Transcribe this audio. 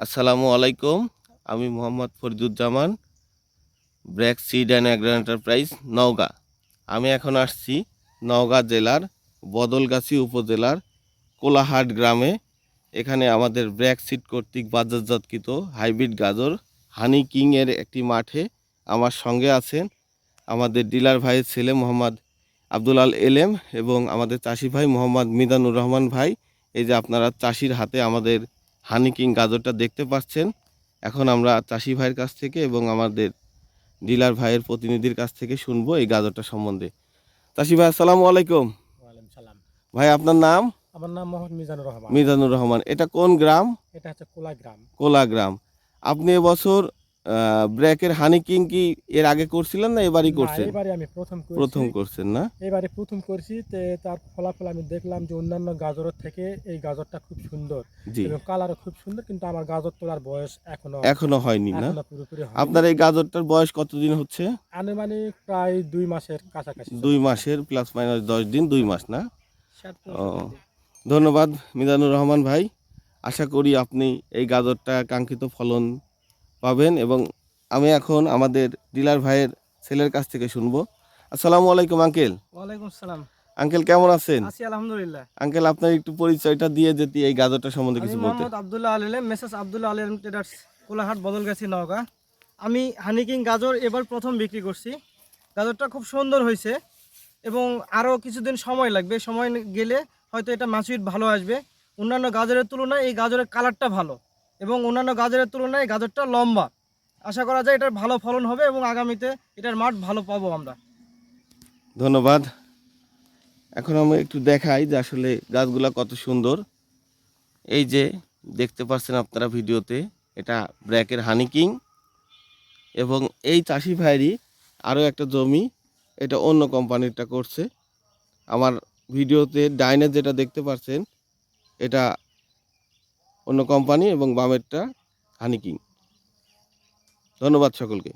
আসসালামু আলাইকুম। আমি Mohammad Fariduzzaman, BRAC seed and agro enterprise, Naogaon. আমি এখন আসছি নওগাঁ জেলার বদলগাছি উপজেলার কোলাহাট গ্রামে। এখানে আমাদের ব্র্যাক সিড কর্তৃক বাজারজাতকৃত হাইব্রিড গাজর হানি কিংয়ের একটি মাঠে আমার সঙ্গে আছেন আমাদের ডিলার ভাইয়ের ছেলে মোহাম্মদ আব্দুল আল এলেম এবং আমাদের চাষি ভাই মোহাম্মদ মিজানুর রহমান ভাই। এই যে আপনারা চাষির হাতে আমাদের হানি কিং গাজরটা দেখতে পাচ্ছেন। এখন আমরা চাষি ভাইয়ের কাছ থেকে এবং আমাদের ডিলার ভাইয়ের প্রতিনিধির কাছ থেকে শুনবো এই গাজরটা সম্বন্ধে। চাষি ভাই আসসালামু আলাইকুম। ওয়ালাইকুম সালাম। ভাই আপনার নাম? আমার নাম মোহাম্মদ মিজানুর রহমান। মিজানুর রহমান। এটা কোন গ্রাম? এটা হচ্ছে কোলা গ্রাম। কোলা গ্রাম। আপনি এবছর ব্র্যাকের হানি কিং কি এর আগে করছিলেন না এবারই করছেন? এবারে আমি প্রথম প্রথম করছেন না? এবারে প্রথম করছি। তার ফলাফল আমি দেখলাম যে অন্যান্য গাজরের থেকে এই গাজরটা খুব সুন্দর জি। এবং কালারও খুব সুন্দর, কিন্তু আমার গাজর তোলার বয়স এখনো হয়নি না? পুরোপুরি হয়নি। আপনার এই গাজরটার বয়স কতদিন হচ্ছে? আনুমানিক প্রায় 2 মাসের কাছাকাছি। 2 মাসের প্লাস মাইনাস 10 দিন, 2 মাস না? 7 ও, ধন্যবাদ মিজানুর রহমান ভাই। আশা করি আপনি এই গাজরটা কাঙ্ক্ষিত ফলন পাবেন এবং আমি এখন আমাদের ডিলার ভাইয়ের ছেলের কাছ থেকে শুনবো। আসসালামু আলাইকুম আঙ্কেল। ওয়ালাইকুম সালাম। আঙ্কেল কেমন আছেন? আছি আলহামদুলিল্লাহ। আঙ্কেল আপনার একটু পরিচয়টা দিয়ে যেতে এই গাজরটা সম্বন্ধে আমি কিছু বলতে। মোহাম্মদ আব্দুল্লাহ আলেম, মেসেজ আব্দুল্লাহ আলেম ট্রেডার্স, কোলাহাট বদলগাছি, নওগাঁ। আমি হানিকিং গাজর এবার প্রথম বিক্রি করছি। গাজরটা খুব সুন্দর হয়েছে এবং আরও কিছুদিন সময় লাগবে। সময় গেলে হয়তো এটা ম্যাচুরিটি ভালো আসবে। অন্যান্য গাজরের তুলনায় এই গাজরের কালারটা ভালো এবং অন্যান্য গাজরের তুলনায় গাজরটা লম্বা। আশা করা যায় এটার ভালো ফলন হবে এবং আগামীতে এটার মাঠ ভালো পাবো আমরা। ধন্যবাদ। এখন আমি একটু দেখাই যে আসলে গাছগুলা কত সুন্দর। এই যে দেখতে পাচ্ছেন আপনারা ভিডিওতে, এটা ব্র্যাকের হানি কিং এবং এই চাষি ভাইয়েরই আরও একটা জমি, এটা অন্য কোম্পানিরটা করছে। আমার ভিডিওতে ডাইনে যেটা দেখতে পাচ্ছেন এটা অন্য কোম্পানি এবং বামেরটা হানি কিং। ধন্যবাদ সকলকে।